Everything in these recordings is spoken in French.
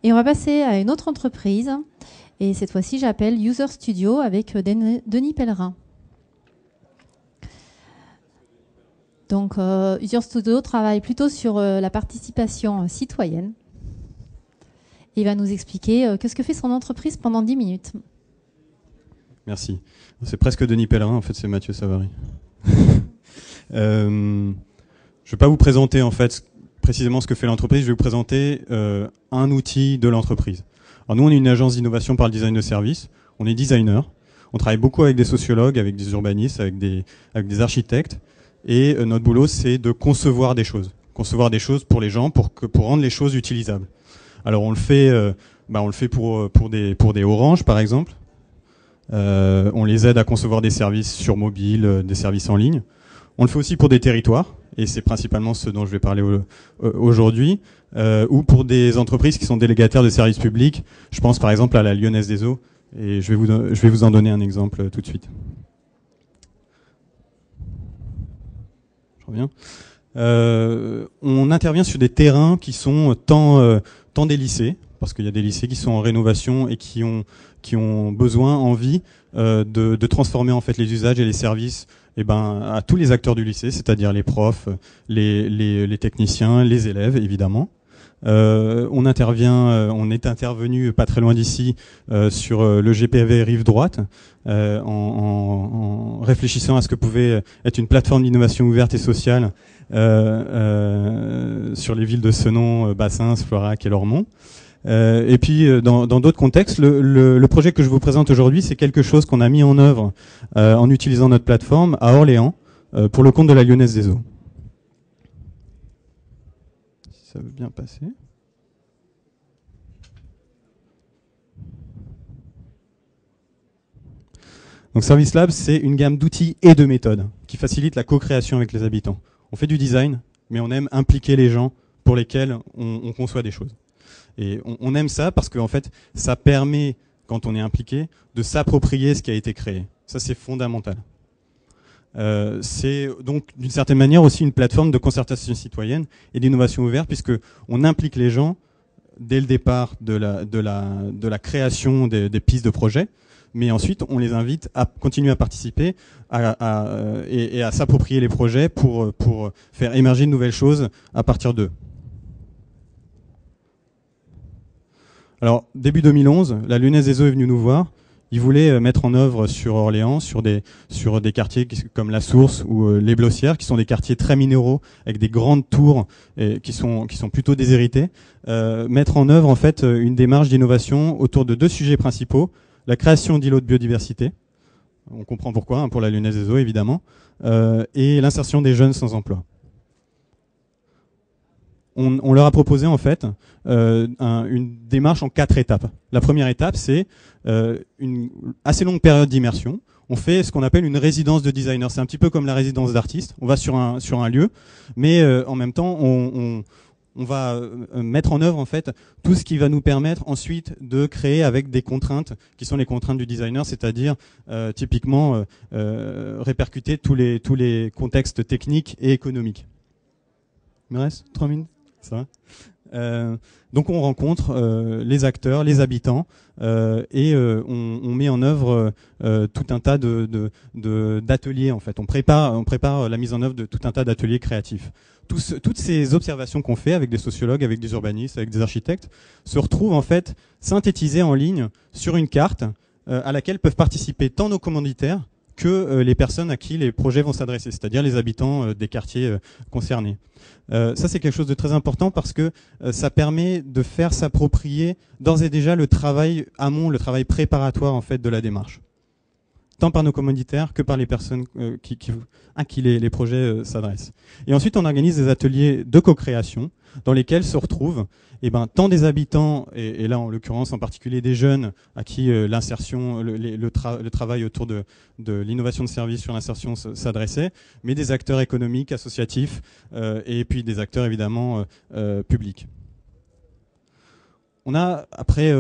Et on va passer à une autre entreprise. Et cette fois-ci, j'appelle User Studio avec Denis Pellerin. Donc, User Studio travaille plutôt sur la participation citoyenne. Il va nous expliquer qu'est-ce que fait son entreprise pendant 10 minutes. Merci. C'est presque Denis Pellerin, en fait, c'est Mathieu Savary. Je ne vais pas vous présenter, en fait, précisément ce que fait l'entreprise. Je vais vous présenter un outil de l'entreprise. Alors nous, on est une agence d'innovation par le design de service. On est designer. On travaille beaucoup avec des sociologues, avec des urbanistes, avec des architectes. Et notre boulot, c'est de concevoir des choses. Concevoir des choses pour les gens, pour rendre les choses utilisables. Alors on le fait pour des Orange, par exemple. On les aide à concevoir des services sur mobile, des services en ligne. On le fait aussi pour des territoires, et c'est principalement ce dont je vais parler aujourd'hui, ou pour des entreprises qui sont délégataires de services publics. Je pense par exemple à la Lyonnaise des Eaux, et je vais vous en donner un exemple tout de suite. Je reviens. On intervient sur des terrains qui sont tant des lycées, parce qu'il y a des lycées qui sont en rénovation et qui ont besoin, envie de transformer en fait les usages et les services à tous les acteurs du lycée, c'est-à-dire les profs, les techniciens, les élèves évidemment. On est intervenu pas très loin d'ici sur le GPV Rive Droite en réfléchissant à ce que pouvait être une plateforme d'innovation ouverte et sociale sur les villes de Senon, Bassins, Florac et Lormont. Et puis dans d'autres contextes, le projet que je vous présente aujourd'hui, c'est quelque chose qu'on a mis en œuvre en utilisant notre plateforme à Orléans pour le compte de la Lyonnaise des Eaux. Si ça veut bien passer. Donc Service Lab, c'est une gamme d'outils et de méthodes qui facilite la co-création avec les habitants. On fait du design, mais on aime impliquer les gens pour lesquels on conçoit des choses. Et on aime ça parce qu'en fait, ça permet, quand on est impliqué, de s'approprier ce qui a été créé. Ça, c'est fondamental. C'est donc d'une certaine manière aussi une plateforme de concertation citoyenne et d'innovation ouverte, puisque on implique les gens dès le départ de la création des pistes de projet, mais ensuite on les invite à continuer à participer et à s'approprier les projets pour faire émerger de nouvelles choses à partir d'eux. Alors, début 2011, la Lyonnaise des Eaux est venue nous voir. Ils voulaient mettre en œuvre sur Orléans, sur des quartiers comme La Source ou les Blossières, qui sont des quartiers très minéraux, avec des grandes tours qui sont plutôt déshérités, mettre en œuvre en fait une démarche d'innovation autour de deux sujets principaux: la création d'îlots de biodiversité, on comprend pourquoi, hein, pour la Lyonnaise des Eaux évidemment, et l'insertion des jeunes sans emploi. On leur a proposé en fait une démarche en 4 étapes. La première étape, c'est une assez longue période d'immersion. On fait ce qu'on appelle une résidence de designer. C'est un petit peu comme la résidence d'artiste. On va sur un lieu, mais en même temps, on va mettre en œuvre en fait tout ce qui va nous permettre ensuite de créer avec des contraintes qui sont les contraintes du designer, c'est-à-dire typiquement répercuter tous les contextes techniques et économiques. Il me reste 3 minutes. Ça va. Donc on rencontre les acteurs, les habitants, et on met en œuvre tout un tas d'ateliers en fait. On prépare la mise en œuvre de tout un tas d'ateliers créatifs. Toutes ces observations qu'on fait avec des sociologues, avec des urbanistes, avec des architectes, se retrouvent en fait synthétisées en ligne sur une carte à laquelle peuvent participer tant nos commanditaires que les personnes à qui les projets vont s'adresser, c'est-à-dire les habitants des quartiers concernés. Ça, c'est quelque chose de très important parce que ça permet de faire s'approprier d'ores et déjà le travail amont, le travail préparatoire en fait de la démarche, tant par nos commanditaires que par les personnes à qui les projets s'adressent. Et ensuite, on organise des ateliers de co-création dans lesquels se retrouvent tant des habitants, et là en l'occurrence en particulier des jeunes à qui l'insertion, le travail autour de l'innovation de service sur l'insertion s'adressait, mais des acteurs économiques, associatifs, et puis des acteurs évidemment publics. On a après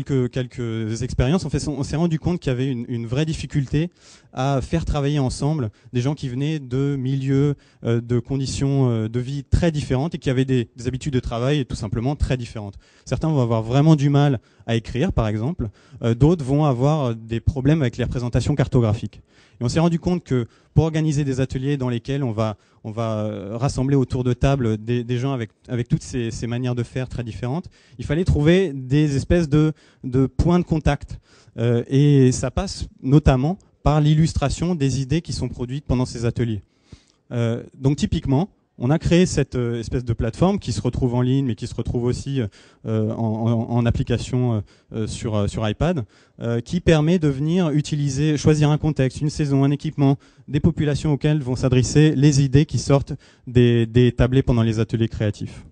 quelques expériences, on s'est rendu compte qu'il y avait une vraie difficulté à faire travailler ensemble des gens qui venaient de milieux, de conditions de vie très différentes et qui avaient des habitudes de travail tout simplement très différentes. Certains vont avoir vraiment du mal à écrire, par exemple. D'autres vont avoir des problèmes avec les représentations cartographiques. Et on s'est rendu compte que pour organiser des ateliers dans lesquels on va rassembler autour de table des gens avec toutes ces manières de faire très différentes, il fallait trouver des espèces de points de contact. Et ça passe notamment par l'illustration des idées qui sont produites pendant ces ateliers. Donc typiquement, on a créé cette espèce de plateforme qui se retrouve en ligne, mais qui se retrouve aussi en application sur iPad, qui permet de venir choisir un contexte, une saison, un équipement, des populations auxquelles vont s'adresser les idées qui sortent des tablets pendant les ateliers créatifs.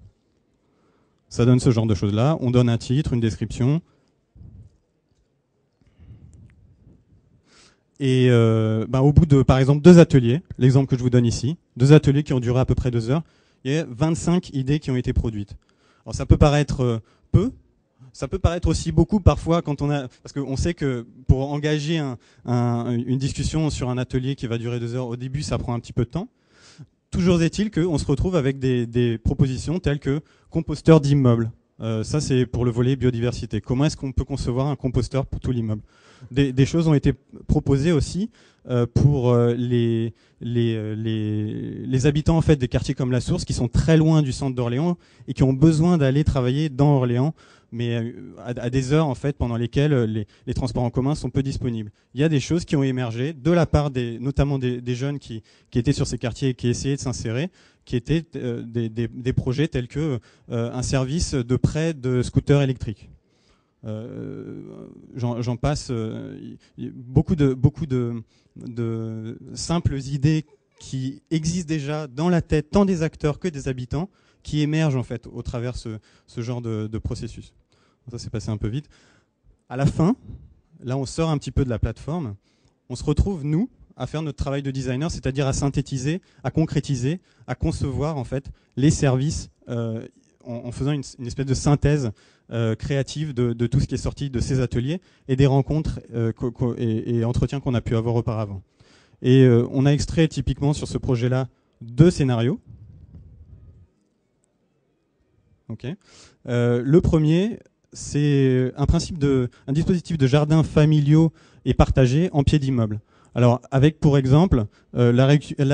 Ça donne ce genre de choses-là. On donne un titre, une description. Et au bout de, par exemple, 2 ateliers, l'exemple que je vous donne ici, 2 ateliers qui ont duré à peu près 2 heures, il y a 25 idées qui ont été produites. Alors ça peut paraître peu, ça peut paraître aussi beaucoup parfois quand parce qu'on sait que pour engager une discussion sur un atelier qui va durer 2 heures, au début ça prend un petit peu de temps. Toujours est-il qu'on se retrouve avec des propositions telles que composteur d'immeubles. Ça c'est pour le volet biodiversité. Comment est-ce qu'on peut concevoir un composteur pour tout l'immeuble ? Des choses ont été proposées aussi pour les habitants en fait des quartiers comme La Source qui sont très loin du centre d'Orléans et qui ont besoin d'aller travailler dans Orléans, mais à des heures en fait pendant lesquelles les transports en commun sont peu disponibles. Il y a des choses qui ont émergé de la part notamment des jeunes qui étaient sur ces quartiers et qui essayaient de s'insérer, qui étaient des projets tels que un service de prêt de scooters électriques. J'en passe, beaucoup de simples idées qui existent déjà dans la tête tant des acteurs que des habitants, qui émergent en fait au travers ce genre de processus. Ça s'est passé un peu vite. À la fin, là on sort un petit peu de la plateforme, on se retrouve nous à faire notre travail de designer, c'est-à-dire à synthétiser, à concrétiser, à concevoir en fait les services en faisant une espèce de synthèse créative de tout ce qui est sorti de ces ateliers et des rencontres et entretiens qu'on a pu avoir auparavant. Et on a extrait typiquement sur ce projet-là 2 scénarios. Okay. Le premier, c'est un dispositif de jardins familiaux et partagés en pied d'immeuble. Alors, avec pour exemple la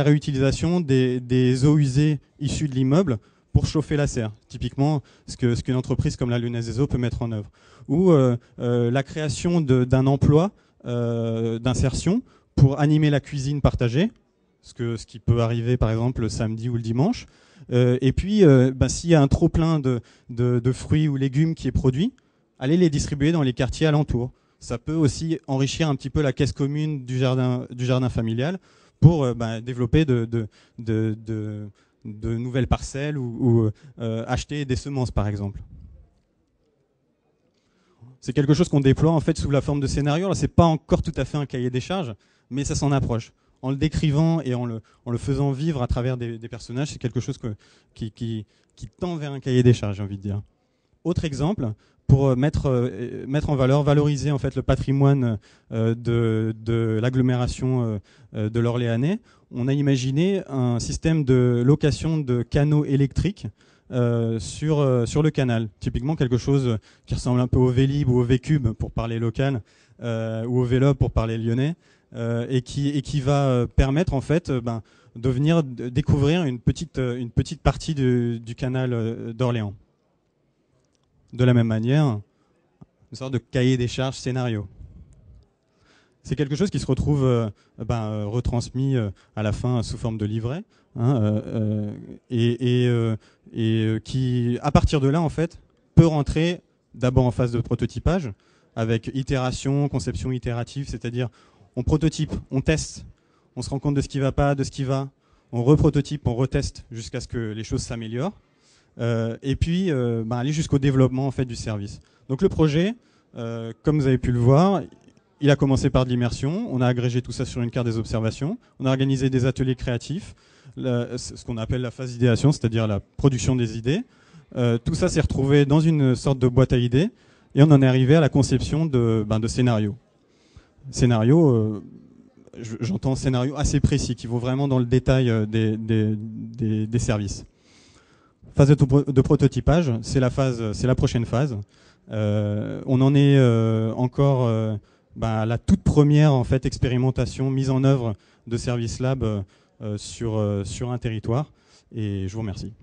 réutilisation des eaux usées issues de l'immeuble pour chauffer la serre, typiquement ce qu'une entreprise comme la Lyonnaise des Eaux peut mettre en œuvre. Ou la création d'un emploi d'insertion pour animer la cuisine partagée, ce qui peut arriver par exemple le samedi ou le dimanche. Et puis, s'il y a un trop-plein de fruits ou légumes qui est produit, allez les distribuer dans les quartiers alentours. Ça peut aussi enrichir un petit peu la caisse commune du jardin familial pour développer de nouvelles parcelles ou acheter des semences par exemple. C'est quelque chose qu'on déploie en fait sous la forme de scénario. Alors c'est pas encore tout à fait un cahier des charges, mais ça s'en approche. En le décrivant et en le faisant vivre à travers des personnages, c'est quelque chose qui tend vers un cahier des charges, j'ai envie de dire. Autre exemple, pour mettre en valeur, valoriser en fait le patrimoine de l'agglomération de l'Orléanais, on a imaginé un système de location de canaux électriques sur le canal. Typiquement quelque chose qui ressemble un peu au Vélib ou au Vécube pour parler local, ou au Vélob pour parler lyonnais, et qui va permettre en fait de venir découvrir une petite partie du canal d'Orléans. De la même manière, une sorte de cahier des charges scénario. C'est quelque chose qui se retrouve retransmis à la fin sous forme de livret, et qui, à partir de là, en fait, peut rentrer d'abord en phase de prototypage, avec itération, conception itérative, c'est-à-dire on prototype, on teste, on se rend compte de ce qui va pas, de ce qui va, on reprototype, on reteste jusqu'à ce que les choses s'améliorent. Et puis aller jusqu'au développement en fait du service. Donc le projet, comme vous avez pu le voir, il a commencé par de l'immersion, on a agrégé tout ça sur une carte des observations, on a organisé des ateliers créatifs, ce qu'on appelle la phase d'idéation, c'est-à-dire la production des idées. Tout ça s'est retrouvé dans une sorte de boîte à idées, Et on en est arrivé à la conception de scénarios. Scénarios, j'entends scénarios assez précis, qui vont vraiment dans le détail des services. Phase de prototypage, c'est la prochaine phase. On en est encore à la toute première en fait expérimentation, mise en œuvre de Service Lab sur un territoire. Et je vous remercie.